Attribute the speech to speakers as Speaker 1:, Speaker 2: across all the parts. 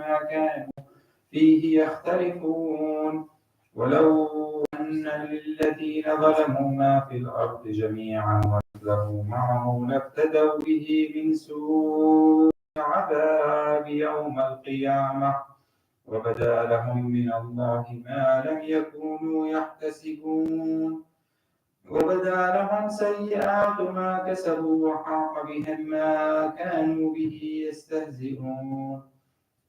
Speaker 1: ما كانوا فيه يختلفون ولو أن للذين ظلموا ما في الأرض جميعا ومثله معه لافتدوا به من سوء عذاب يوم القيامة وبدا لهم من الله ما لم يكونوا يحتسبون وبدا لهم سيئات ما كسبوا وحاق بهم ما كانوا به يستهزئون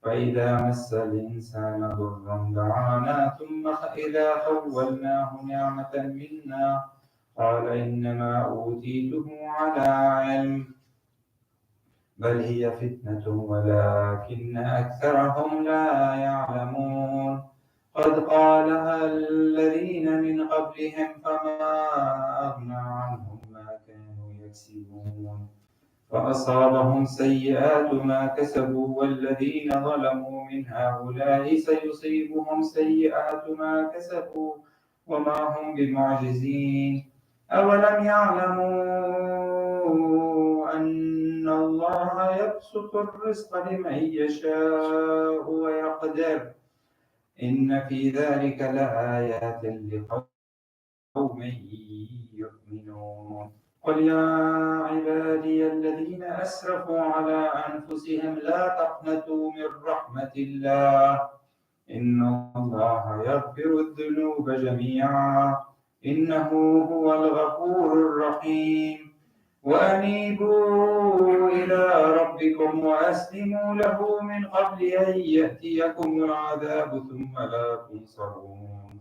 Speaker 1: فإذا مس الإنسان ضر دعانا ثم إذا خولناه نعمة منا قال إنما أوتيته على علم بل هي فتنة ولكن أكثرهم لا يعلمون قد قالها الذين من قبلهم فما أغنى عنهم ما كانوا يكسبون فأصابهم سيئات ما كسبوا والذين ظلموا من هؤلاء سيصيبهم سيئات ما كسبوا وما هم بمعجزين أولم يعلموا أن الله يبسط الرزق لمن يشاء ويقدر إن في ذلك لآيات لقوم يؤمنون قل يا عبادي الذين أسرفوا على أنفسهم لا تقنطوا من رحمة الله إن الله يغفر الذنوب جميعا إنه هو الغفور الرحيم وأنيبوا إلى ربكم وأسلموا له من قبل أن يأتيكم العذاب ثم لا تنصرون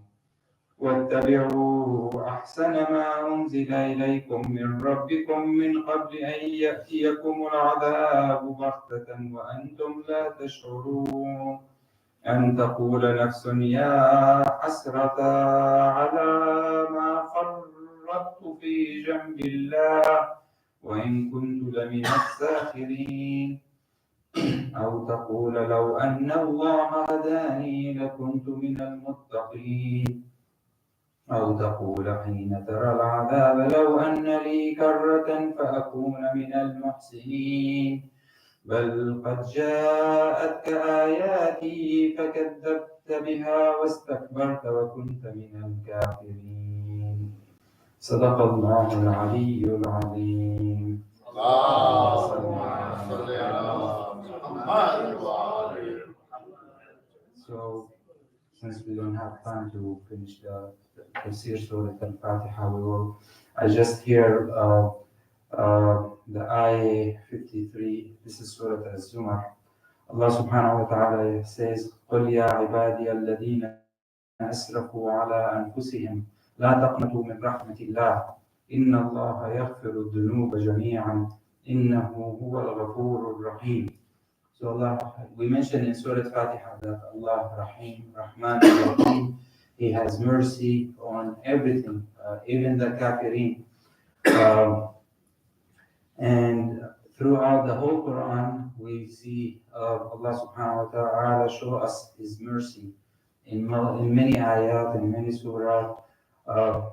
Speaker 1: واتبعوا أحسن ما أنزل إليكم من ربكم من قبل أن يأتيكم العذاب بغتة وأنتم لا تشعرون أن تقول نفس يا حسرة على ما فرطت في جنب الله وإن كنت لمن الساخرين أو تقول لو أن الله هداني لكنت من المتقين أو تقول حين ترى العذاب لو أن لي كرة فأكون من المحسنين بل قد جاءتك آياتي فكذبت بها واستكبرت وكنت من الكافرين صدق الله العلي العظيم. So, since we don't have time to finish the Tafsir Surah Al-Fatiha, I just hear the ayah 53. This is Surah Al-Zumar. Allah subhanahu wa ta'ala says, قُلْ يَا عِبَادِيَ الَّذِينَ أَسْرَفُوا عَلَىٰ أَنفُسِهِمْ لَا تَقْنَطُوا مِنْ رَحْمَةِ اللَّهِ إِنَّ اللَّهَ يَغْفِرُ الذُّنُوبَ جَمِيعًا إِنَّهُ هُوَ الْغَفُورُ الرَّحِيمُ. So Allah, we mentioned in Surah Al-Fatiha that Allah, Rahim, Rahman, Rahim, He has mercy on everything, even the kafirin. And throughout the whole Quran, we see Allah subhanahu wa ta'ala show us His mercy in many ayat, in many surah.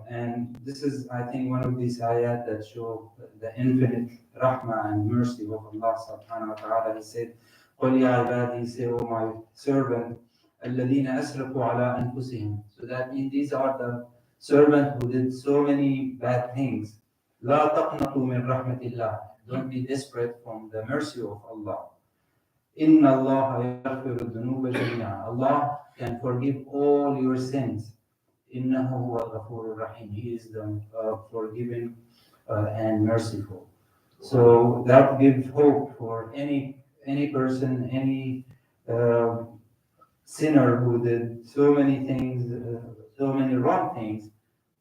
Speaker 1: And this is, I think, one of these ayat that show the infinite rahmah and mercy of Allah subhanahu wa ta'ala. He said, قُلْ يَا عِبَادِي, say, O my servant, الَّذِينَ أَسْرَفُوا عَلَىٰ أَنفُسِهِمْ. So that means these are the servants who did so many bad things. لَا تَقْنَطُوا مِنْ رَحْمَةِ اللَّهِ. Don't be desperate from the mercy of Allah. إِنَّ اللَّهَ يَغْفِرُ الذُّنُوبَ جَمِيعًا. Allah can forgive all your sins. إِنَّهُ هُوَ الْغَفُورُ الرَّحِيمُ. He is the forgiving and merciful. So that gives hope for any person, any sinner who did so many things, so many wrong things,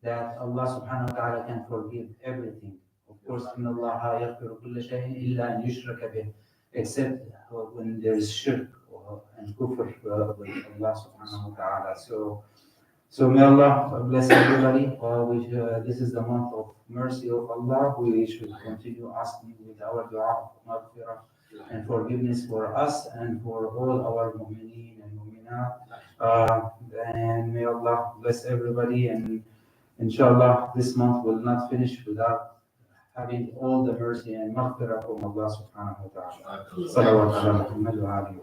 Speaker 1: that Allah subhanahu wa ta'ala can forgive everything. Of course, إِنَّ اللَّهَ يَغْفِرُ كُلَّ شَيْءٍ إِلَّا أَنْ يُشْرَكَ بِهِ, except when there is shirk and kufr with Allah subhanahu wa ta'ala. So may Allah bless everybody. This is the month of mercy of Allah. We should continue asking with our dua of maghfirah and forgiveness for us and for all our mu'mineen and mu'minat. And may Allah bless everybody. And inshallah, this month will not finish without having all the mercy and maghfirah from Allah subhanahu wa ta'ala. Salawat ala Muhammad wa alihi.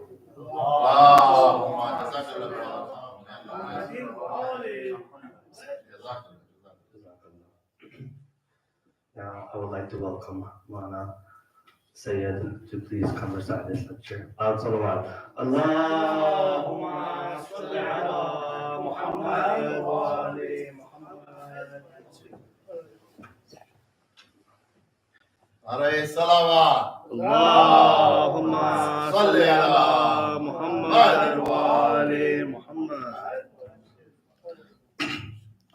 Speaker 2: would like to welcome Maulana Syed to please come recite this lecture. Loud salawat. Allahumma salli ala Muhammad wa ali Muhammad.
Speaker 3: عليه الصلوات
Speaker 2: اللهم صل على محمد وآل محمد.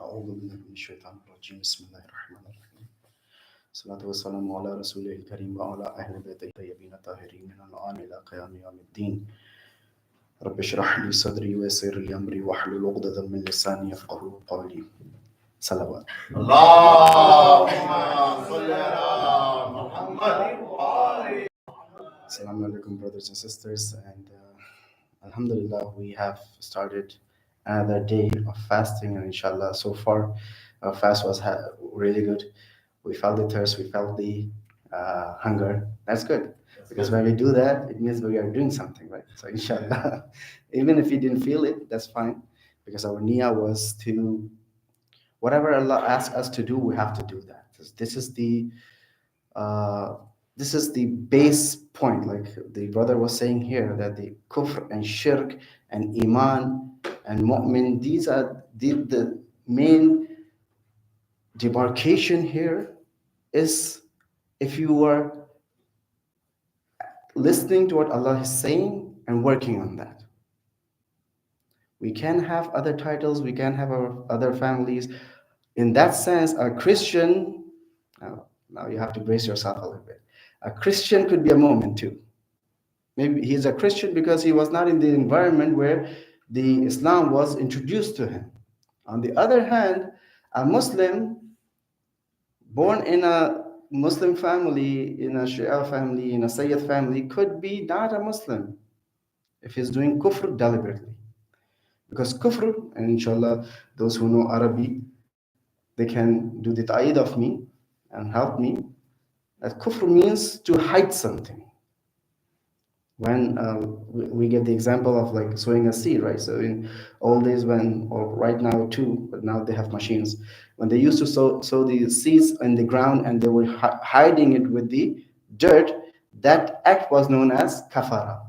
Speaker 4: أعوذ بالله من الشيطان الرجيم بسم الله الرحمن الرحيم الصلاة والسلام على رسوله الكريم وعلى أهل بيته الطيبين الطاهرين من الآن إلى قيام يوم الدين رب اشرح لي صدري ويسر لي أمري واحلل عقدة من لساني يفقهوا قولي صلوات
Speaker 3: اللهم صل على محمد وآل
Speaker 4: Assalamu alaikum, brothers and sisters, and Alhamdulillah, we have started another day of fasting, and inshallah, so far, our fast was really good. We felt the thirst, we felt the hunger. That's good, because when we do that, it means we are doing something, right? So inshallah, even if we didn't feel it, that's fine, because our niyyah was to, whatever Allah asks us to do, we have to do that. Uh, this is the base point, like the brother was saying here, that the kufr and shirk and iman and mu'min, these are the main demarcation here is if you are listening to what Allah is saying and working on that. We can have other titles, we can have our other families. In that sense, a Christian, now you have to brace yourself a little bit. A Christian could be a mu'min too. Maybe he's a Christian because he was not in the environment where the Islam was introduced to him. On the other hand, a Muslim born in a Muslim family, in a Shia family, in a Syed family, could be not a Muslim if he's doing kufr deliberately. Because kufr, and inshallah, those who know Arabic, they can do the ta'id of me and help me. That kufr means to hide something. When we get the example of like sowing a seed, right? So in old days when, or right now too, but now they have machines. When they used to sow the seeds in the ground and they were hiding it with the dirt, that act was known as kafara.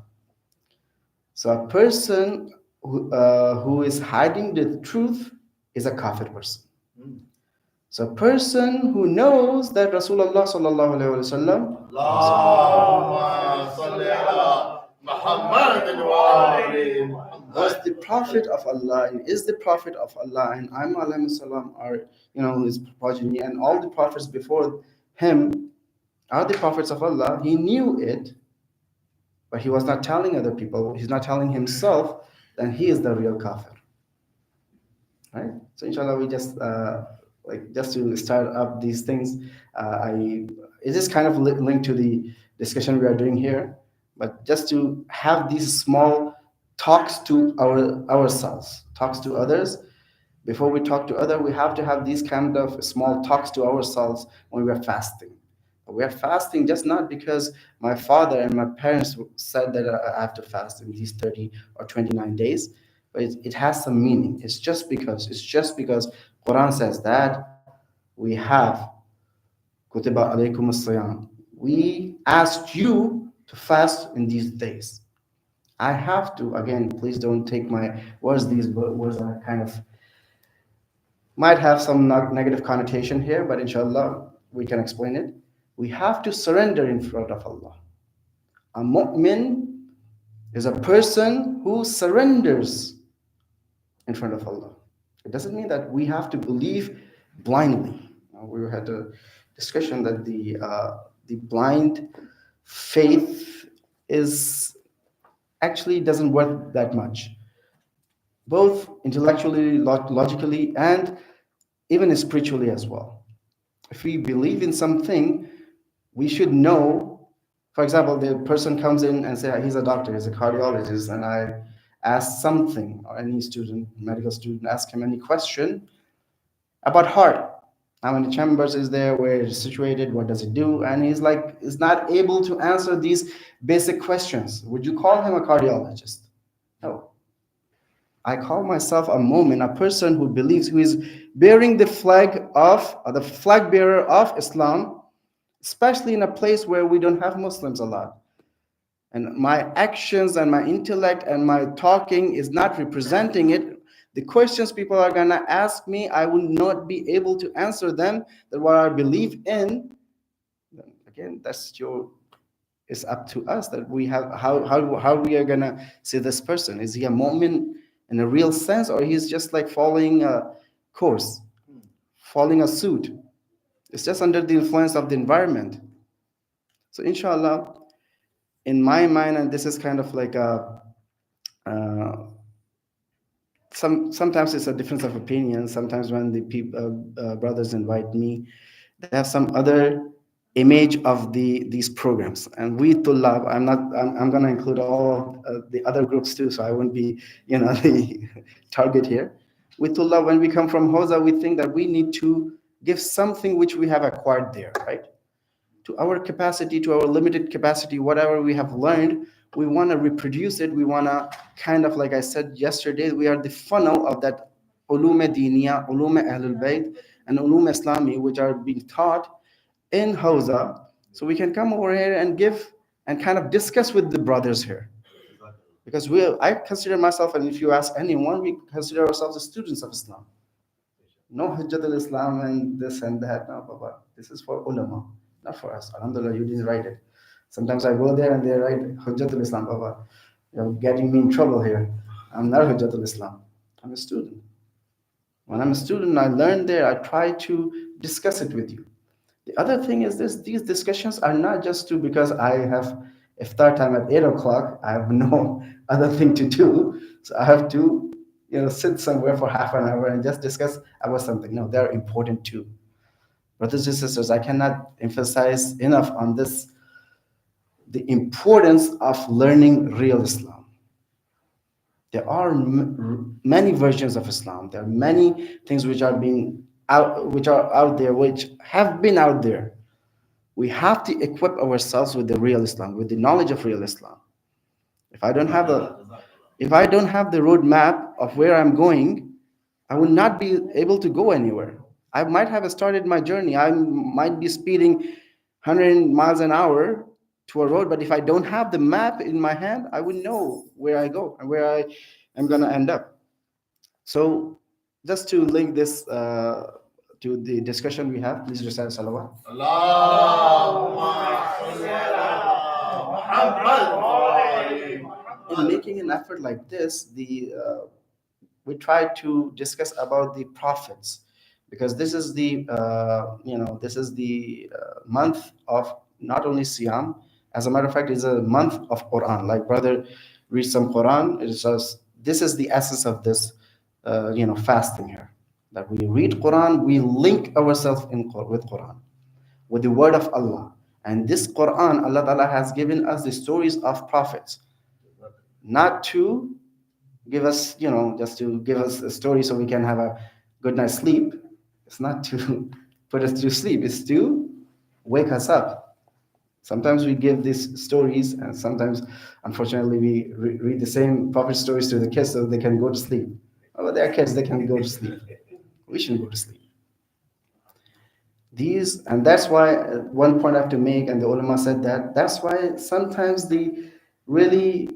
Speaker 4: So a person who is hiding the truth is a kafir person. So a person who knows that Rasulullah sallallahu alaihi wasallam
Speaker 3: اللهم صل على محمد وآل محمد
Speaker 4: was the prophet of Allah and is the prophet of Allah, and Imam alayhi salam are his progeny, and all the prophets before him are the prophets of Allah. He knew it, but he was not telling other people. He's not telling himself. Then he is the real kafir, right? So inshallah, we just just to start up these things, it is kind of linked to the discussion we are doing here, but just to have these small talks to ourselves, talks to others. Before we talk to others, we have to have these kind of small talks to ourselves when we are fasting. We are fasting just not because my father and my parents said that I have to fast in these 30 or 29 days, but it has some meaning. It's just because Quran says that we have kutiba alaykum as-siyam. We asked you to fast in these days. I have to, again, please don't take my words. These words are kind of, might have some negative connotation here, but inshallah, we can explain it. We have to surrender in front of Allah. A mu'min is a person who surrenders in front of Allah. It doesn't mean that we have to believe blindly. We had a discussion that the blind faith is actually doesn't work that much, both intellectually, logically, and even spiritually as well. If we believe in something, we should know. For example, the person comes in and says he's a doctor, he's a cardiologist, and I ask something, or any student, medical student, ask him any question about heart. How many chambers is there? Where is it situated? What does it do? And he's not able to answer these basic questions. Would you call him a cardiologist? No. I call myself a mu'min, a person who believes, who is bearing the flag bearer of Islam, especially in a place where we don't have Muslims a lot. And my actions and my intellect and my talking is not representing it. The questions people are gonna ask me, I will not be able to answer them. That what I believe in, then again, that's your. It's up to us that we have how we are gonna see this person. Is he a moment in a real sense, or he's just like following a course, following a suit? It's just under the influence of the environment. So inshallah, in my mind, and this is kind of like a sometimes it's a difference of opinion. Sometimes when the people brothers invite me, they have some other image of these programs. And we love. I'm going to include all the other groups too, so I won't be the target here. We love, when we come from Hosa, we think that we need to give something which we have acquired there, right? To our capacity, to our limited capacity, whatever we have learned, we want to reproduce it. We want to kind of, like I said yesterday, we are the funnel of that ulum diniya, ulum ahlul bayt, and ulum islami, which are being taught in Hausa. So we can come over here and give and kind of discuss with the brothers here. Because I consider myself, and if you ask anyone, we consider ourselves as students of Islam. No Hujjat al-Islam and this and that. No, Baba. This is for ulama, not for us. Alhamdulillah, you didn't write it. Sometimes I go there and they write Hujjat al-Islam, Baba. You're getting me in trouble here. I'm not Hujjat al-Islam. I'm a student. When I'm a student, I learn there. I try to discuss it with you. The other thing is this: these discussions are not just because I have iftar time at 8 o'clock. I have no other thing to do, so I have to sit somewhere for half an hour and just discuss about something. No, they're important too. Brothers and sisters, I cannot emphasize enough on this, the importance of learning real Islam. There are many versions of Islam. There are many things which are out there, which have been out there. We have to equip ourselves with the real Islam, with the knowledge of real Islam. If I don't have the roadmap of where I'm going, I will not be able to go anywhere. I might have started my journey. I might be speeding 100 miles an hour to a road, but if I don't have the map in my hand, I would know where I go and where I am going to end up. So just to link this to the discussion we have, please recite salawat.
Speaker 3: Allahumma salli ala Muhammad.
Speaker 4: In making an effort like this, we try to discuss about the prophets, because this is the month of not only Siyam. As a matter of fact, it's a month of Quran. Like brother reads some Quran. It's just, this is the essence of this fasting here. That we read Quran, we link ourselves with Quran, with the word of Allah. And this Quran, Allah Ta'ala has given us the stories of prophets, not to give us, just to give us a story so we can have a good night's sleep. It's not to put us to sleep, it's to wake us up. Sometimes we give these stories, and sometimes, unfortunately, we read the same prophet stories to the kids so they can go to sleep. Oh, they're kids, they can go to sleep. We shouldn't go to sleep. And that's why one point I have to make, and the ulama said that's why sometimes the really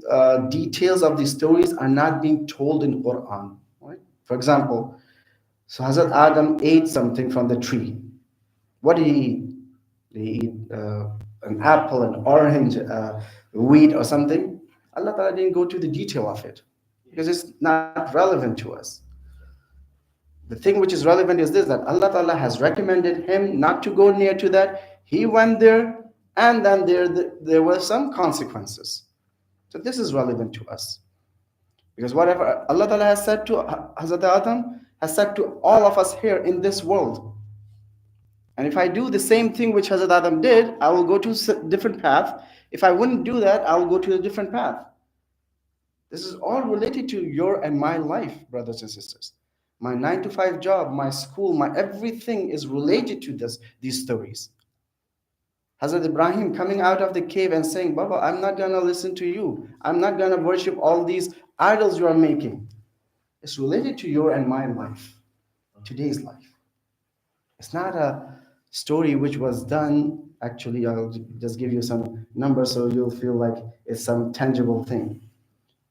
Speaker 4: details of the stories are not being told in Quran. Right? For example, so Hazrat Adam ate something from the tree. What did he eat? Did he eat an apple, an orange, wheat, or something? Allah Ta'ala didn't go to the detail of it because it's not relevant to us. The thing which is relevant is this, that Allah Ta'ala has recommended him not to go near to that. He went there, and then there were some consequences. So this is relevant to us. Because whatever Allah Ta'ala has said to Hazrat Adam, has said to all of us here in this world. And if I do the same thing which Hazrat Adam did, I will go to a different path. If I wouldn't do that, I will go to a different path. This is all related to your and my life, brothers and sisters. My 9-to-5 job, my school, my everything is related to these stories. Hazrat Ibrahim coming out of the cave and saying, Baba, I'm not going to listen to you. I'm not going to worship all these idols you are making. It's related to your and my life, today's life. It's not a story which was done Actually, I'll just give you some numbers so you'll feel like it's some tangible thing.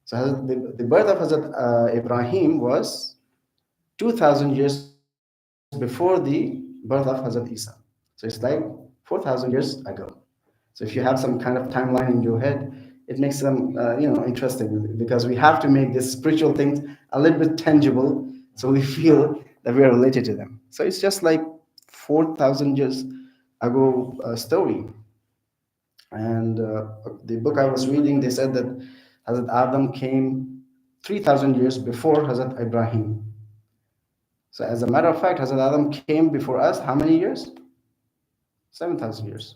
Speaker 4: So the birth of Hazrat Ibrahim was 2000 years before the birth of Hazrat Isa. So it's like 4000 years ago. So if you have some kind of timeline in your head, it makes them interesting because we have to make these spiritual things a little bit tangible so we feel that we are related to them. So it's just like 4000 years ago story. And the book I was reading, they said that Hazrat Adam came 3000 years before Hazrat Ibrahim. So as a matter of fact, Hazrat Adam came before us how many years? 7,000 years.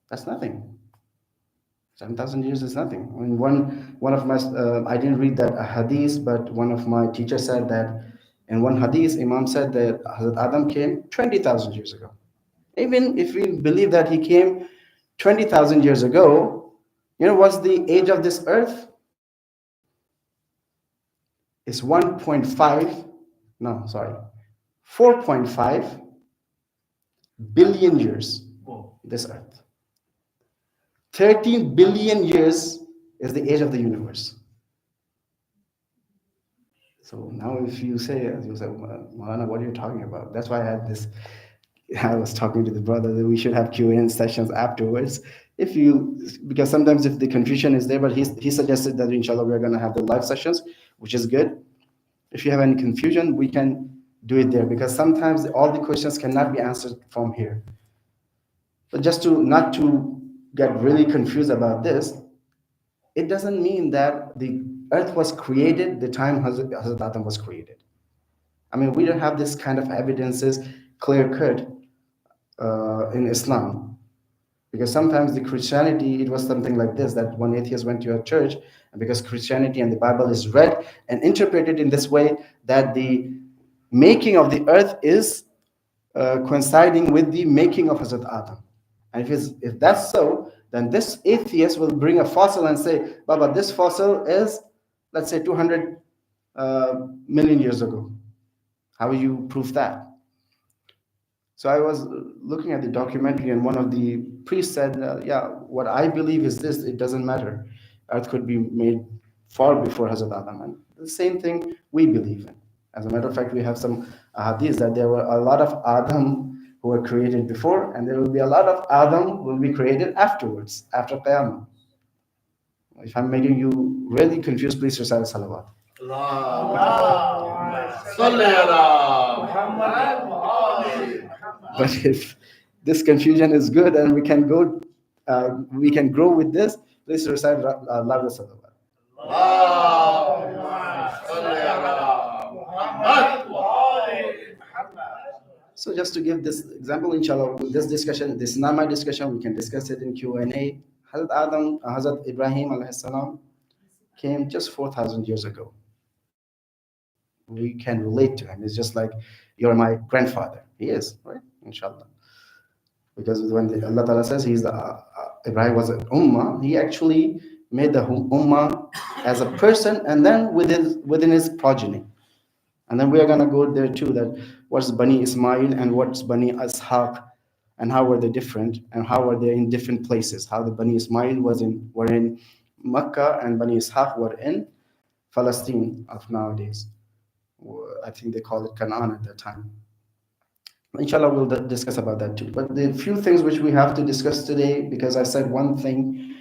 Speaker 4: That's nothing. 7,000 years is nothing. I mean, one of my I didn't read that hadith, but one of my teachers said that in one hadith, Imam said that Hazrat Adam came 20,000 years ago. Even if we believe that he came 20,000 years ago, what's the age of this earth? It's 1.5, no, sorry, 4.5 billion years, this earth. 13 billion years is the age of the universe. So now if you say, Maulana, what are you talking about? That's why I was talking to the brother that we should have Q&A sessions afterwards. Because sometimes if the confusion is there, but he suggested that inshallah we're going to have the live sessions, which is good. If you have any confusion, we can do it there because sometimes all the questions cannot be answered from here. But just not to get really confused about this, it doesn't mean that the earth was created the time Hazrat Adam was created. I mean, we don't have this kind of evidences clear cut in Islam. Because sometimes the Christianity, it was something like this, that one atheist went to a church, and because Christianity and the Bible is read and interpreted in this way, that the making of the earth is coinciding with the making of Hazrat Adam. And if that's so, then this atheist will bring a fossil and say, Baba, this fossil is, let's say, 200 million years ago. How will you prove that? So I was looking at the documentary, and one of the priests said, yeah, what I believe is this, it doesn't matter. Earth could be made far before Hazrat Adam. And the same thing we believe in. As a matter of fact, we have some hadiths that there were a lot of Adam who were created before, and there will be a lot of Adam who will be created afterwards, after Qiyamah. If I'm making you really confused, please recite salawat. But if this confusion is good and we can grow with this, please recite Lavra Salawat. So just to give this example, inshallah, this discussion, this is not my discussion, we can discuss it in Q&A. Hazrat Ibrahim alayhi salam came just 4,000 years ago. We can relate to him. It's just like, you're my grandfather. He is, right? Inshallah. Because when Allah Ta'ala says Ibrahim was an ummah, he actually made the ummah as a person and then within his progeny. And then we are going to go there too, that what's Bani Ismail and what's Bani Ishaq, and how were they different, and how were they in different places. How the Bani Ismail were in Mecca, and Bani Ishaq were in Palestine of nowadays. I think they call it Canaan at that time. Inshallah, we'll discuss about that too. But the few things which we have to discuss today, because I said one thing,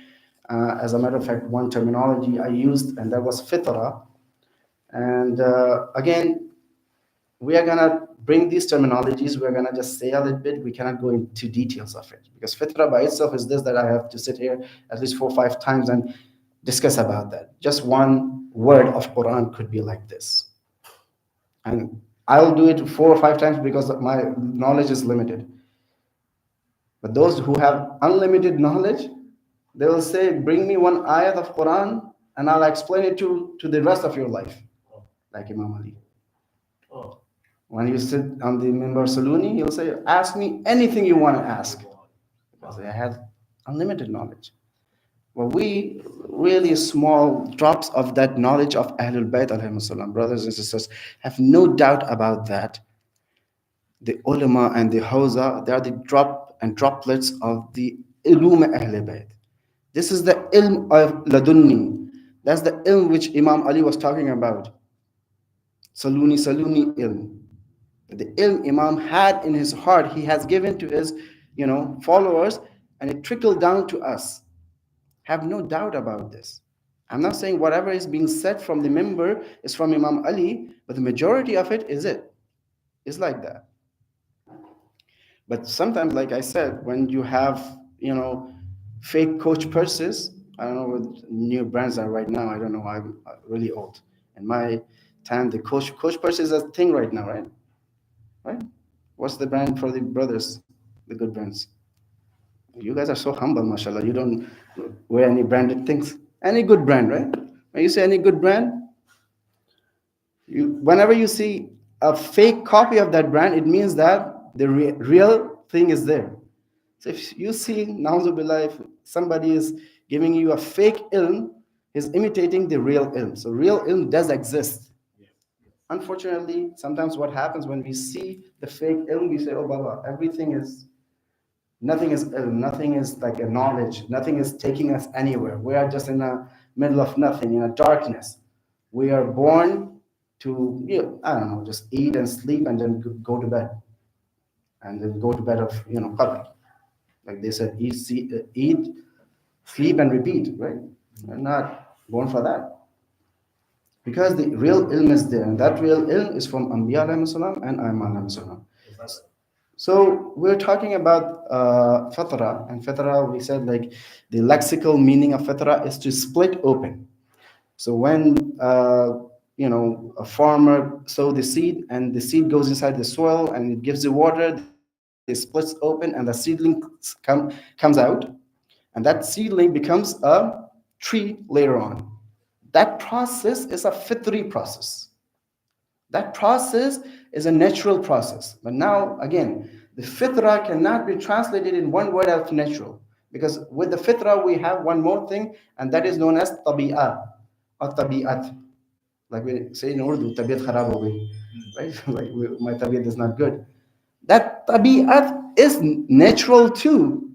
Speaker 4: as a matter of fact, one terminology I used, and that was fitra. And again, we are going to bring these terminologies, we're going to just say a little bit, we cannot go into details of it. Because fitra by itself is this, that I have to sit here at least 4 or 5 times and discuss about that. Just one word of Quran could be like this. And I'll do it 4 or 5 times because my knowledge is limited. But those who have unlimited knowledge, they will say, bring me one ayat of Quran and I'll explain it to the rest of your life. Like Imam Ali. When you sit on the Minbar Saluni, he'll say, ask me anything you want to ask. Because I have unlimited knowledge. Well, we really small drops of that knowledge of Ahlul Bayt alayhim salam, brothers and sisters, have no doubt about that. The ulama and the hawza, they are the drop and droplets of the ilm Ahl Bayt. This is the ilm of ladunni. That's the ilm which Imam Ali was talking about. Saluni, saluni ilm. The ilm Imam had in his heart, he has given to his, followers, and it trickled down to us. Have no doubt about this. I'm not saying whatever is being said from the member is from Imam Ali, but the majority of it is it. It's like that. But sometimes, like I said, when you have, fake coach purses, I don't know what new brands are right now. I don't know. I'm really old. In my time, the coach purse is a thing right now, right? Right? What's the brand for the brothers, the good brands? You guys are so humble, mashallah. You don't wear any branded things. Any good brand, right? When you say any good brand, whenever you see a fake copy of that brand, it means that the real thing is there. So if you see, na'udzubillah, if somebody is giving you a fake ilm, he's imitating the real ilm. So real ilm does exist. Unfortunately, sometimes what happens when we see the fake ilm, we say, oh, Baba, nothing is ilm, nothing is like a knowledge, nothing is taking us anywhere. We are just in the middle of nothing, in a darkness. We are born to, I don't know, just eat and sleep and then go to bed. And then go to bed of, qabr. Like they said, eat, sleep, and repeat, right? We're not born for that. Because the real ilm is there, and that real ilm is from Anbiya alayhi salam and Aimam alayhi salam. So we're talking about fatra, and fatra, we said like the lexical meaning of fatra is to split open. So when a farmer sow the seed, and the seed goes inside the soil and it gives the water, it splits open and the seedling comes out, and that seedling becomes a tree later on. That process is a fitri process. That process is a natural process. But now, again, the fitra cannot be translated in one word as natural. Because with the fitra, we have one more thing, and that is known as tabi'ah or tabi'at. Like we say in Urdu, tabiat kharab ho gayi, right? Like my tabiat is not good. That tabi'at is natural too.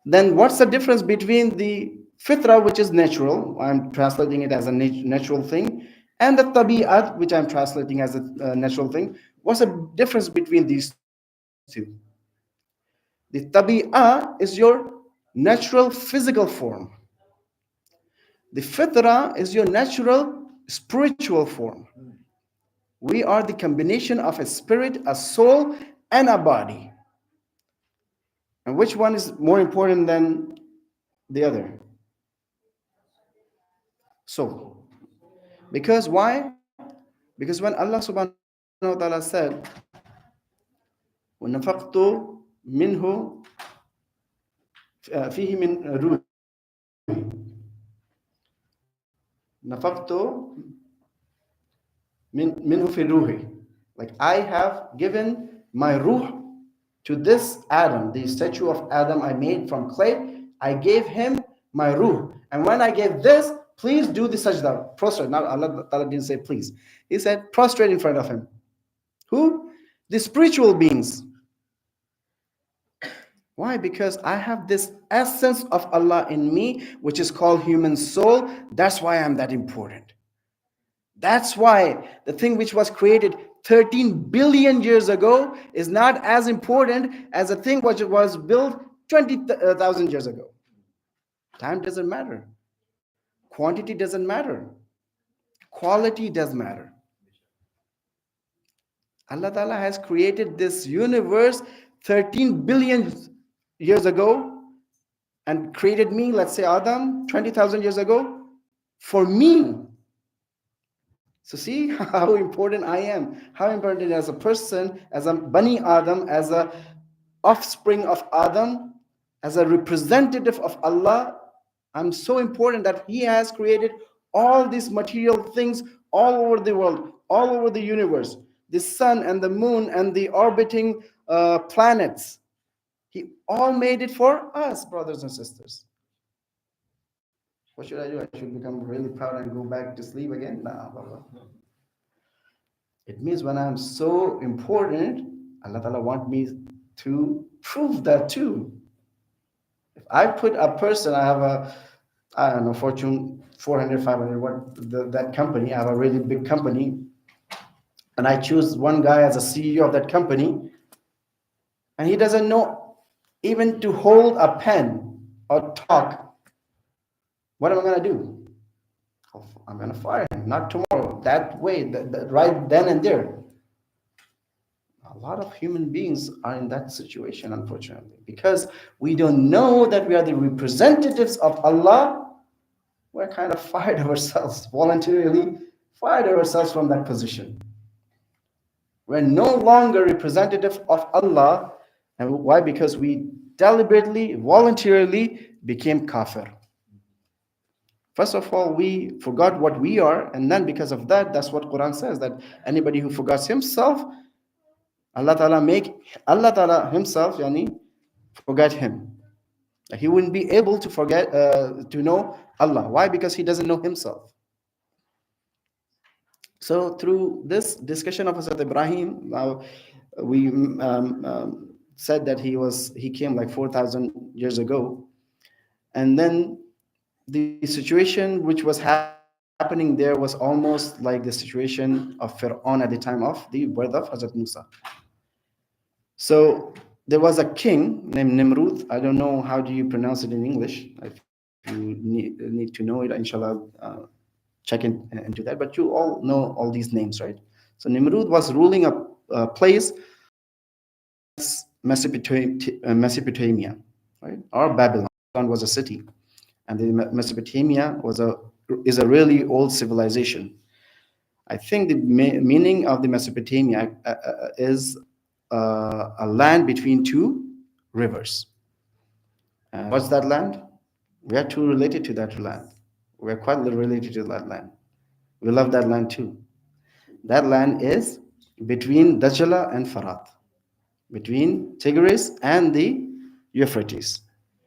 Speaker 4: Then what's the difference between the fitra, which is natural, I'm translating it as a natural thing, and the tabi'at, which I'm translating as a natural thing? What's the difference between these two? The tabi'ah is your natural physical form. The fitra is your natural spiritual form. We are the combination of a spirit, a soul, and a body. And which one is more important than the other? So, because why? Because when Allah subhanahu wa ta'ala said, وَنَفَقْتُ مِنْهُ فِيهِ مِنْ رُوحِ نَفَقْتُ مِنْهُ فِي الرُّوحِ. Like I have given my ruh to this Adam, the statue of Adam I made from clay. I gave him my ruh. And when I gave this, please do the sajda, prostrate. Now Allah Ta'ala didn't say please. He said prostrate in front of him. Who? The spiritual beings. Why? Because I have this essence of Allah in me, which is called human soul. That's why I'm that important. That's why the thing which was created 13 billion years ago is not as important as the thing which was built 20,000 years ago. Time doesn't matter. Quantity doesn't matter. Quality does matter. Allah Ta'ala has created this universe 13 billion years ago and created me, let's say Adam, 20,000 years ago, for me. So see how important I am, how important as a person, as a Bani Adam, as a offspring of Adam, as a representative of Allah. I'm so important that He has created all these material things all over the world, all over the universe, the sun and the moon and the orbiting planets. He all made it for us, brothers and sisters. What should I do? I should become really proud and go back to sleep again? Nah, Baba. It means when I'm so important, Allah Ta'ala wants me to prove that too. If I put a person, I have a, I don't know, Fortune 400, 500, that company, I have a really big company, and I choose one guy as a CEO of that company, and he doesn't know even to hold a pen or talk, what am I going to do? I'm going to fire him, not tomorrow, that way, right then and there. A lot of human beings are in that situation, unfortunately, because we don't know that we are the representatives of Allah. We're kind of fired ourselves, voluntarily fired ourselves from that position. We're no longer representative of Allah. And why? Because we deliberately, voluntarily became kafir. First of all, we forgot what we are, and then because of that, that's what Quran says, that anybody who forgets himself, Allah Ta'ala himself, yani, forget him. He wouldn't be able to forget, to know Allah. Why? Because he doesn't know himself. So through this discussion of Hazrat Ibrahim, now we said that he came like 4,000 years ago, and then the situation which was happening there was almost like the situation of Fir'aun at the time of the birth of Hazrat Musa. So there was a king named Nimrud. I don't know how do you pronounce it in English. If you need to know it, inshallah, check into that. But you all know all these names, right? So Nimrud was ruling a place Mesopotamia, right? Or Babylon was a city, and the Mesopotamia is a really old civilization. I think the meaning of the Mesopotamia is a land between two rivers. What's that land? We are too related to that land. We are quite related to that land. We love that land too. That land is between Dajjala and Farat, between Tigris and the Euphrates,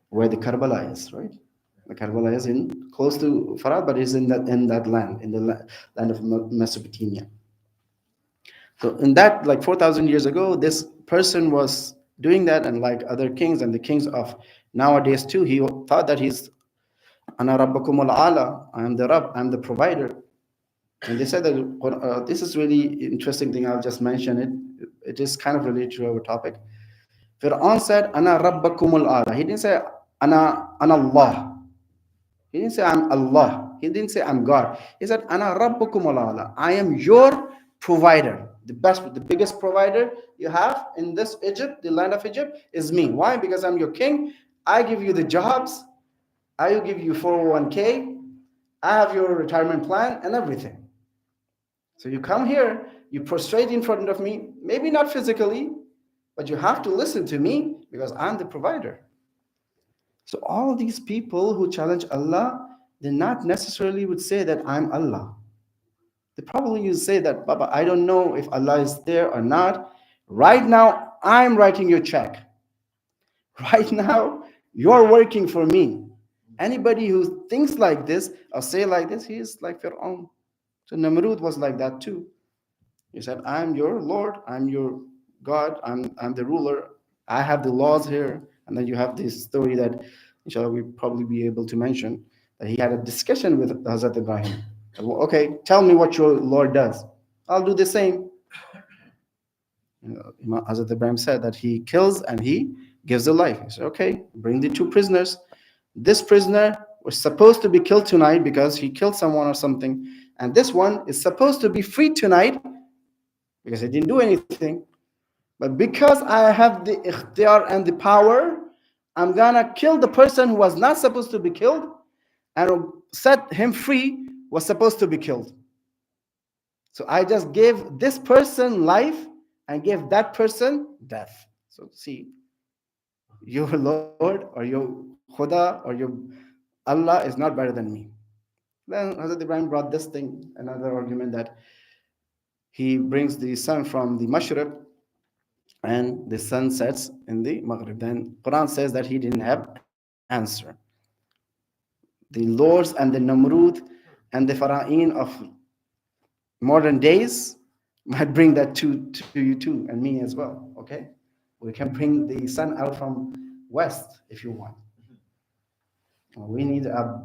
Speaker 4: where the Karbala is, right? The Karbala is in close to Farat, but is in that land, in the land of Mesopotamia. So in that, like 4,000 years ago, this person was doing that, and like other kings and the kings of nowadays too, he thought that he's Ana Rabbakum al-Ala, I am the Rabb, I am the provider. And they said that this is really interesting thing. I'll just mention it. It is kind of related to our topic. Fir'aun said, "Ana Rabbakum al-Ala." He didn't say, "Ana Allah." He didn't say, "I'm Allah." He didn't say, "I'm God." He said, "Ana Rabbakum al-Ala." I am your provider. The biggest provider you have in this Egypt, the land of Egypt, is me. Why? Because I'm your king. I give you the jobs. I will give you 401k. I have your retirement plan and everything. So you come here, you prostrate in front of me, maybe not physically, but you have to listen to me because I'm the provider. So all these people who challenge Allah, they not necessarily would say that I'm Allah. They probably would say that, Baba, I don't know if Allah is there or not. Right now, I'm writing your check. Right now, you're working for me. Anybody who thinks like this or say like this, he is like Fir'aun. So Namrud was like that too. He said, I'm your Lord, I'm your God, I'm the ruler, I have the laws here. And then you have this story that, inshallah, we'll probably be able to mention, that he had a discussion with Hazrat Ibrahim. Okay, tell me what your Lord does. I'll do the same. Hazrat Ibrahim said that he kills and he gives a life. He said, okay, bring the two prisoners. This prisoner was supposed to be killed tonight because he killed someone or something. And this one is supposed to be freed tonight because he didn't do anything. But because I have the ikhtiyar and the power, I'm gonna kill the person who was not supposed to be killed and set him free was supposed to be killed. So I just gave this person life and gave that person death. So see, your Lord or your Khuda or your Allah is not better than me. Then Hazrat Ibrahim brought this thing, another argument, that he brings the sun from the Mashriq and the sun sets in the Maghrib. Then Quran says that he didn't have answer. The lords and the Namrud and the Fara'in of modern days might bring that to you too and me as well. Okay, We can bring the sun out from west if you want. We need a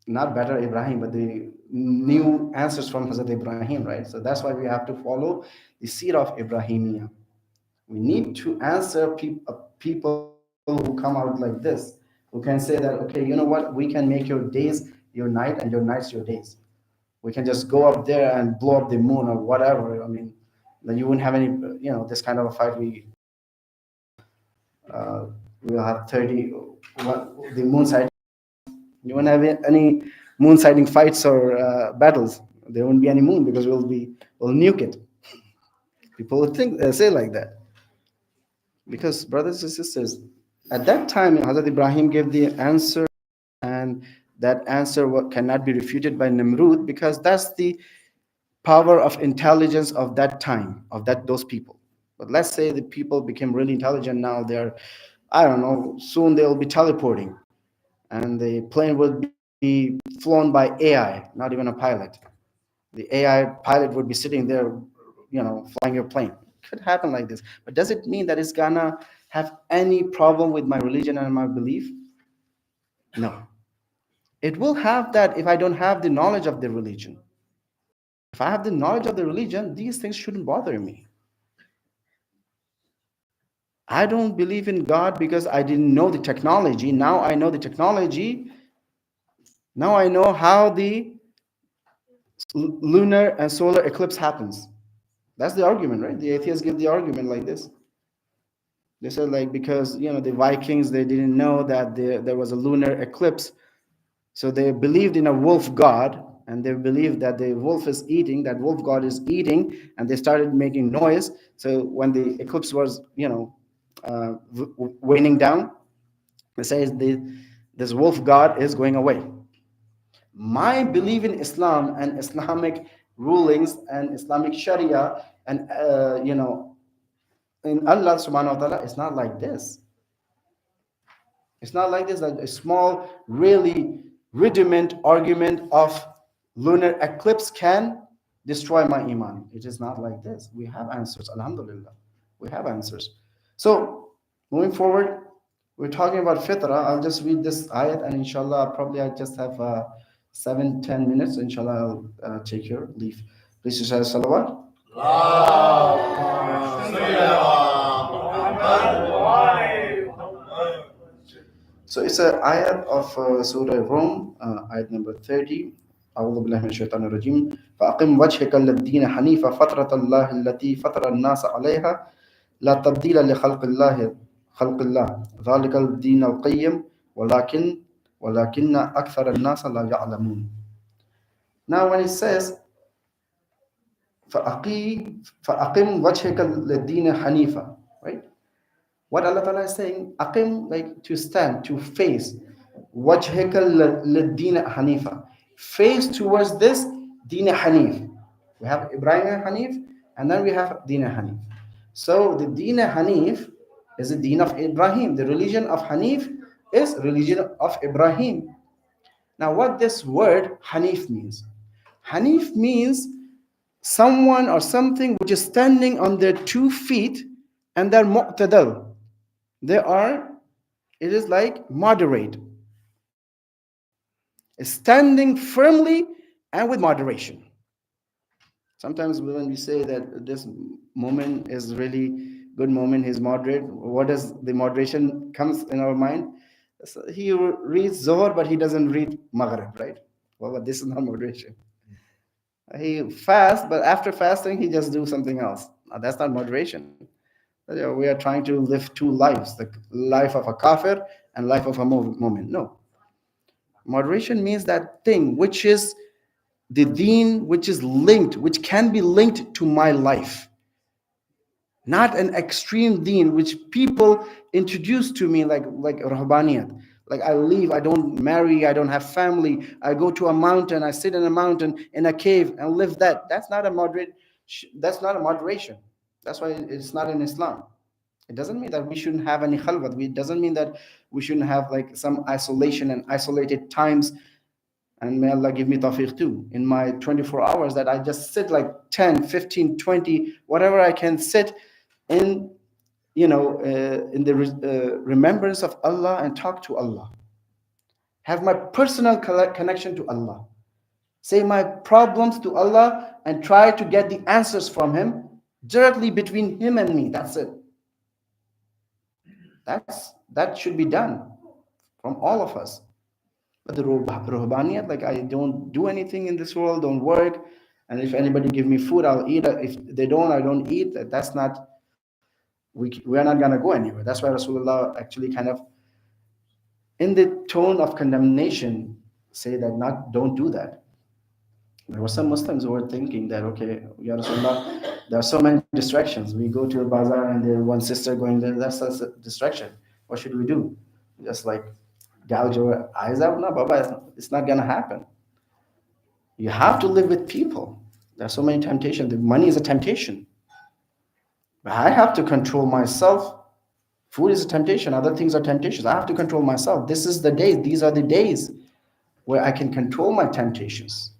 Speaker 4: not better Ibrahim, but the new answers from Hazrat Ibrahim, right? So that's why we have to follow the seed of Ibrahimiyya. We need to answer people who come out like this, who can say that, okay, you know what, we can make your days your night and your nights your days. We can just go up there and blow up the moon or whatever. I mean, then you wouldn't have any, this kind of a fight. We will have 30, the moon sighting. You won't have any moon sighting fights or battles. There won't be any moon because we'll nuke it. People would think, say like that. Because, brothers and sisters, at that time, Hazrat Ibrahim gave the answer, and that answer cannot be refuted by Nimrud, because that's the power of intelligence of that time, those people. But let's say the people became really intelligent now. I don't know, soon they'll be teleporting, and the plane will be flown by AI, not even a pilot. The AI pilot would be sitting there, flying your plane. It could happen like this. But does it mean that it's gonna have any problem with my religion and my belief? No. It will have that if I don't have the knowledge of the religion. If I have the knowledge of the religion, these things shouldn't bother me. I don't believe in God because I didn't know the technology. Now I know the technology. Now I know how the lunar and solar eclipse happens. That's the argument, right? The atheists give the argument like this. They said, like, because the Vikings, they didn't know that there was a lunar eclipse, so they believed in a wolf god, and they believed that the wolf is eating, that wolf god is eating, and they started making noise. So when the eclipse was waning down, they say this wolf god is going away. My belief in Islam and Islamic rulings and Islamic Sharia and in Allah subhanahu wa ta'ala, it's not like this. It's not like this, that a small, really rudiment argument of lunar eclipse can destroy my iman. It is not like this. We have answers, alhamdulillah. We have answers. So, moving forward, we're talking about fitrah. I'll just read this ayat, and inshallah, probably I just have 7-10 minutes. Inshallah, I'll take your leave. Please say salawat. So it's an ayat of Surah Rum, ayat number 30. أعوذ بالله من الشيطان الرجيم فأقم وجهك للدين حنيفا فطرة الله التي فطر الناس عليها لا تبديل لخلق الله ذلك الدين القيم ولكن أكثر الناس لا يعلمون. Now when it says فأقم وجهك للدين حنيفا, right? What Allah Ta'ala is saying, aqim, like to stand, to face. Wajhika lid-deen hanifa. Face towards this deen hanif. We have Ibrahim Hanif, and then we have deen hanif. So the deen hanif is the deen of Ibrahim. The religion of Hanif is religion of Ibrahim. Now what this word hanif means? Hanif means someone or something which is standing on their 2 feet and they're mu'tadal. It is like moderate. Standing firmly and with moderation. Sometimes when we say that this moment is really good moment, he's moderate, what does the moderation comes in our mind? So he reads Zohar, but he doesn't read Maghrib, right? Well, but this is not moderation. He fasts, but after fasting, he just do something else. Now, that's not moderation. We are trying to live 2 lives, the life of a kafir and life of a mu'min. No. Moderation means that thing which is the deen, which is linked, which can be linked to my life. Not an extreme deen which people introduce to me like Rahbaniyat. Like I leave, I don't marry, I don't have family, I go to a mountain, I sit in a mountain, in a cave and live that. That's not a moderation. That's why it's not in Islam. It doesn't mean that we shouldn't have any khalwat. It doesn't mean that we shouldn't have like some isolation and isolated times. And may Allah give me tawfiq too. In my 24 hours that I just sit like 10, 15, 20, whatever I can sit in, in the remembrance of Allah and talk to Allah. Have my personal connection to Allah. Say my problems to Allah and try to get the answers from Him directly between Him and me. That's it. That should be done from all of us. But the ruhbaniyat, like I don't do anything in this world, don't work, and if anybody give me food, I'll eat. If they don't, I don't eat. That's not. We are not gonna go anywhere. That's why Rasulullah actually kind of, in the tone of condemnation, say that don't do that. There were some Muslims who were thinking that, okay, Ya Rasulullah, there are so many distractions. We go to a bazaar and there's one sister going there. That's a distraction. What should we do? Just like gouge your eyes out? No, Baba, it's not gonna happen. You have to live with people. There are so many temptations. The money is a temptation. But I have to control myself. Food is a temptation. Other things are temptations. I have to control myself. This is the day. These are the days where I can control my temptations.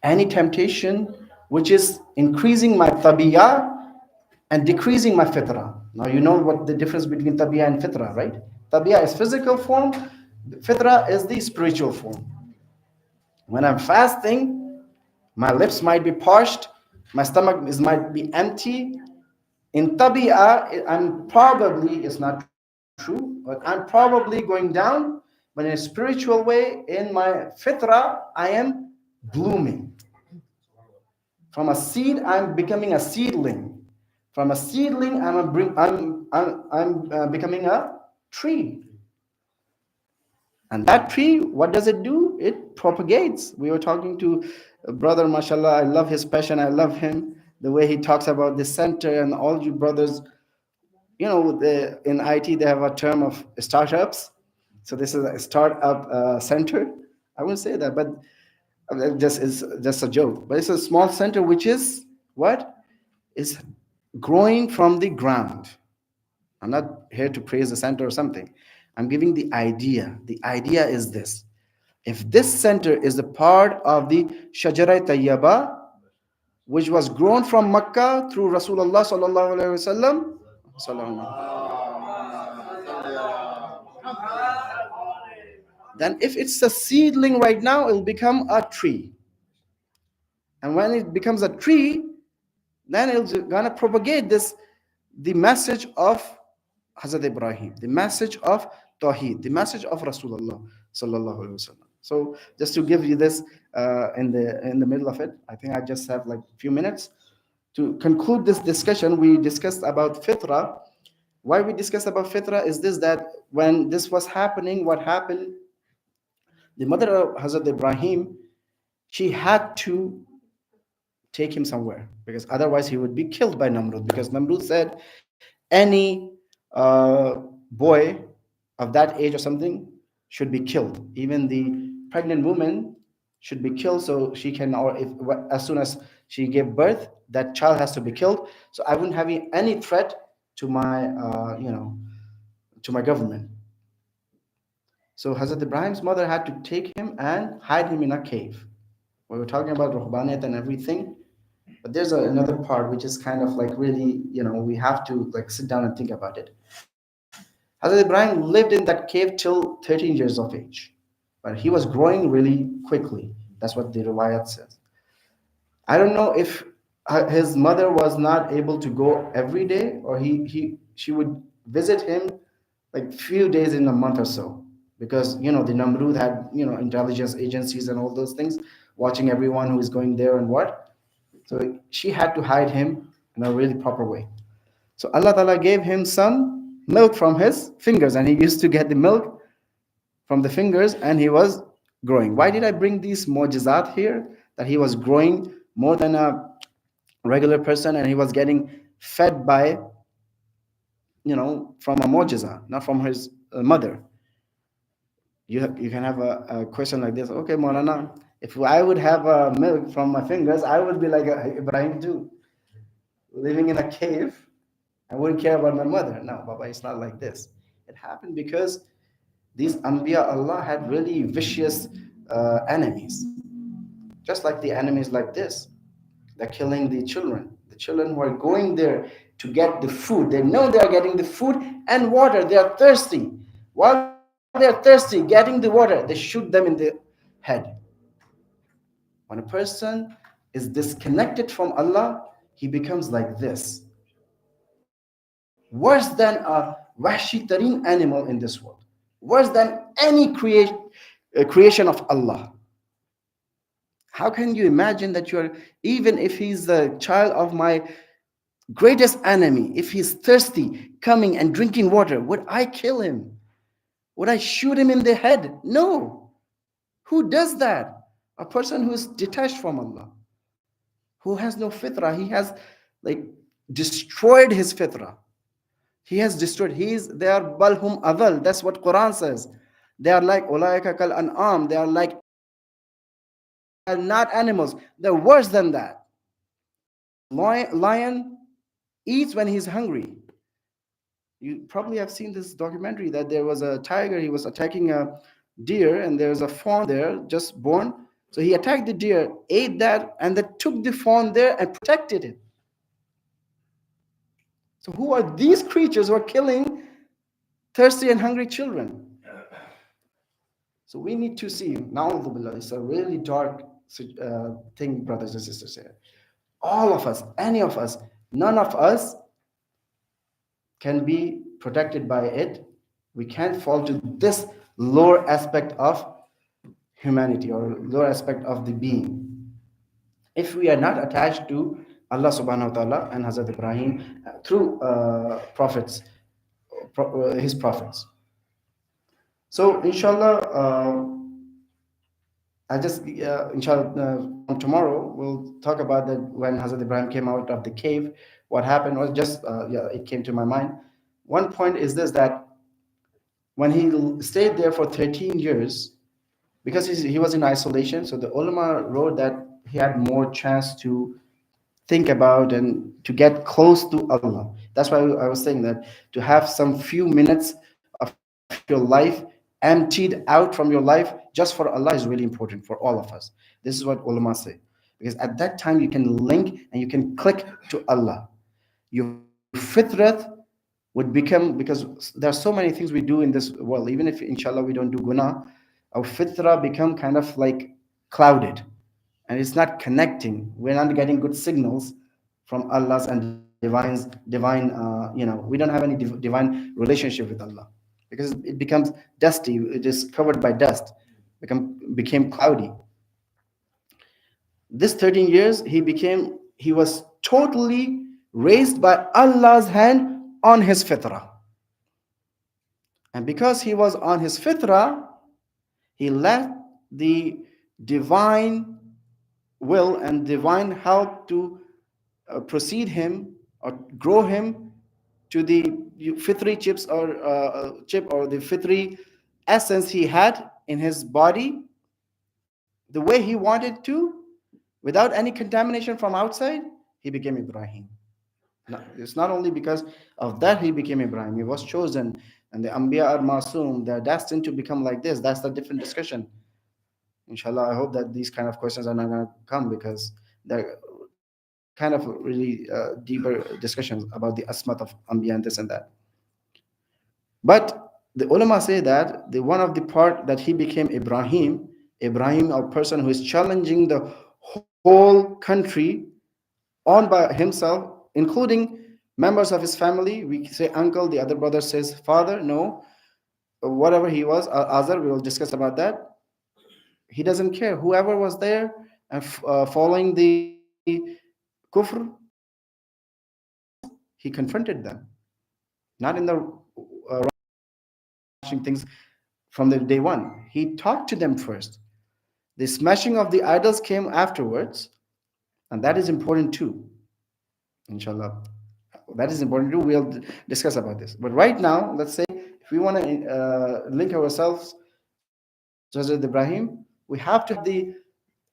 Speaker 4: Any temptation which is increasing my tabiyah and decreasing my fitra. Now you know what the difference between tabiyah and fitra, right? Tabiyah is physical form. Fitra is the spiritual form. When I'm fasting, my lips might be parched, my stomach might be empty. In tabiyah, it's not true, but I'm probably going down. But in a spiritual way, in my fitra, I am blooming. From a seed, I'm becoming a seedling. From a seedling, I'm becoming a tree. And that tree, what does it do? It propagates. We were talking to a brother, mashallah, I love his passion, I love him, the way he talks about the center, and all you brothers, in IT, they have a term of startups. So this is a startup center. I wouldn't say that, but it's just a joke. But it's a small center which is what? Is growing from the ground. I'm not here to praise the center or something. I'm giving the idea. The idea is this. If this center is a part of the Shajarai Tayyaba, which was grown from Makkah through Rasulullah sallallahu alaihi wasallam, then if it's a seedling right now, it'll become a tree. And when it becomes a tree, then it's gonna propagate the message of Hazrat Ibrahim, the message of Tawheed, the message of Rasulullah sallallahu alaihi wasallam. So just to give you this in the middle of it, I think I just have like a few minutes to conclude this discussion. We discussed about fitra. Why we discussed about fitra is this, that when this was happening, what happened? The mother of Hazrat Ibrahim, she had to take him somewhere, because otherwise he would be killed by Namrud, because Namrud said any boy of that age or something should be killed. Even the pregnant woman should be killed, so she can, or if as soon as she gave birth, that child has to be killed. So I wouldn't have any threat to my to my government. So Hazrat Ibrahim's mother had to take him and hide him in a cave. We were talking about Ruhbaniyat and everything, but there's another part which is kind of like really, we have to like sit down and think about it. Hazrat Ibrahim lived in that cave till 13 years of age, but he was growing really quickly. That's what the riwayat says. I don't know if his mother was not able to go every day, or she would visit him like few days in a month or so, because the Namrud had intelligence agencies and all those things watching everyone who is going there and what. So she had to hide him in a really proper way. So Allah Ta'ala gave him some milk from his fingers, and he used to get the milk from the fingers, and he was growing. Why did I bring these mu'jizat here? That he was growing more than a regular person, and he was getting fed by, from a mu'jiza, not from his mother. You can have a question like this. Okay, Maulana, if I would have milk from my fingers, I would be like Ibrahim too, living in a cave. I wouldn't care about my mother. No, Baba, it's not like this. It happened because these Anbiya Allah had really vicious enemies. Just like the enemies like this. They're killing the children. The children who are going there to get the food, they know they are getting the food and water. They are thirsty. While they are thirsty, getting the water, they shoot them in the head. When a person is disconnected from Allah, he becomes like this. Worse than a wahshi tareen animal in this world. Worse than any creation of Allah. How can you imagine that you are, even if he's the child of my greatest enemy, if he's thirsty, coming and drinking water, would I kill him? Would I shoot him in the head? No. Who does that? A person who is detached from Allah, who has no fitrah. He has like destroyed his fitrah. He has destroyed. They are balhum adal. That's what Quran says. They are like ulaika kal an'am. They are like are not animals. They're worse than that. Lion eats when he's hungry. You probably have seen this documentary that there was a tiger. He was attacking a deer, and there's a fawn there just born. So he attacked the deer, ate that, and then took the fawn there and protected it. So who are these creatures who are killing thirsty and hungry children? So we need to see. Now, it's a really dark thing, brothers and sisters here. All of us, any of us, none of us can be protected by it. We can't fall to this lower aspect of humanity or lower aspect of the being. If we are not attached to Allah subhanahu wa ta'ala and Hazrat Ibrahim through prophets, his prophets. So inshallah, I just inshallah from tomorrow we'll talk about that when Hazrat Ibrahim came out of the cave. What happened was just it came to my mind. One point is this, that when he stayed there for 13 years, because he was in isolation, so the ulama wrote that he had more chance to think about and to get close to Allah. That's why I was saying that to have some few minutes of your life emptied out from your life just for Allah is really important for all of us. This is what ulama say. Because at that time you can link and you can click to Allah. Your fitrat would become, because there are so many things we do in this world, even if inshallah we don't do guna, our fitra become kind of like clouded. And it's not connecting. We're not getting good signals from Allah's and we don't have any divine relationship with Allah, because it becomes dusty. It is covered by dust, became cloudy. This 13 years, he was totally raised by Allah's hand on his fitrah. And because he was on his fitrah, he let the divine will and divine help to proceed him or grow him to the fitri chip or the fitri essence he had in his body, the way he wanted to, without any contamination from outside. He became Ibrahim. Now, it's not only because of that he became Ibrahim. He was chosen, and the Anbiya are Masoom. They're destined to become like this. That's a different discussion. Inshallah, I hope that these kind of questions are not going to come, because they're kind of really deeper discussions about the asmat of Anbiya and this and that. But the ulama say that the one of the part that he became Ibrahim, a person who is challenging the whole country on by himself, including members of his family. We say uncle, the other brother says father. No, whatever he was, Azar, we will discuss about that. He doesn't care. Whoever was there and following the kufr, he confronted them. Not in the things from the day one. He talked to them first. The smashing of the idols came afterwards, and that is important too. Inshallah, that is important too. We'll discuss about this. But right now, let's say if we want to link ourselves to Hazrat Ibrahim, we have to have the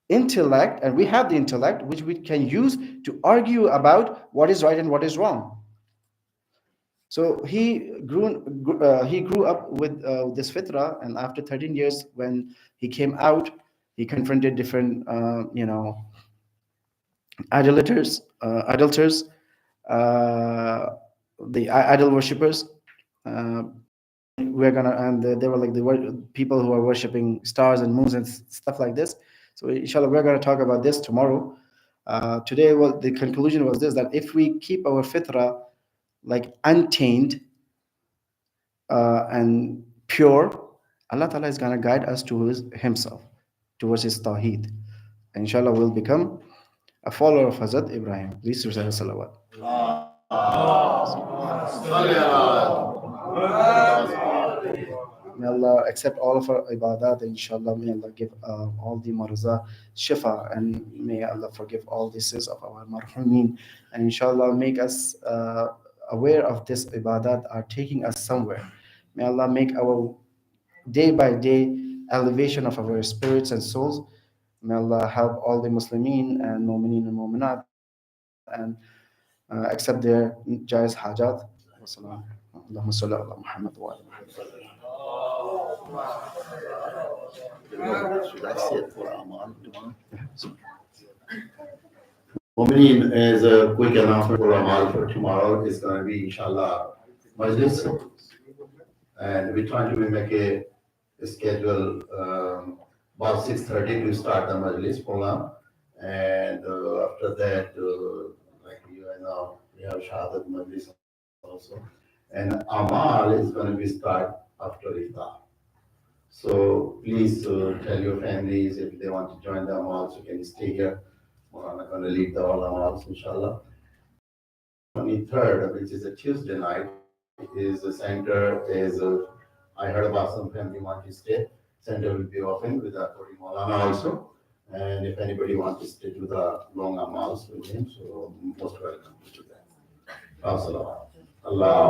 Speaker 4: intellect, and we have the intellect which we can use to argue about what is right and what is wrong. So he grew up with this fitra, and after 13 years, when he came out, he confronted different idolaters, uh, the idol worshippers. Uh, we're gonna and they were like the people who are worshiping stars and moons and stuff like this. So inshallah, we're gonna talk about this tomorrow. Today, well, the conclusion was this: that if we keep our fitra like untainted and pure, Allah Ta'ala is gonna guide us to Himself, towards His Tawheed. Inshallah, we'll become a follower of Hazrat Ibrahim. Please recite salawat. May Allah accept all of our ibadat, inshallah. May Allah give all the marza shifa, and may Allah forgive all the sins of our marhumin. And inshallah, make us aware of this ibadat are taking us somewhere. May Allah make our day by day elevation of our spirits and souls. May Allah help all the Muslimin and Mu'mineen and Mu'minat and accept their jais hajat. Wassalam. Allahumma salli ala Muhammad wa ala
Speaker 3: Should I say it for Amal tomorrow? Mu'mineen, as a quick announcement for Amal for tomorrow is going to be, inshallah, Majlis. And we're trying to make a schedule about 6:30 to start the Majlis program. And after that, like you know, we have Shahadat Majlis also. And Amal is going to be start after Iftar. So please tell your families if they want to join the Amals, you can stay here. Maulana going to lead the all Amals, inshallah. And 23rd, which is a Tuesday night, is the center, I heard about some family want to stay. Center will be open with the Maulana also. And if anybody wants to stay to the long Amals with him, so most welcome to that. Assalamu alaikum. Allah.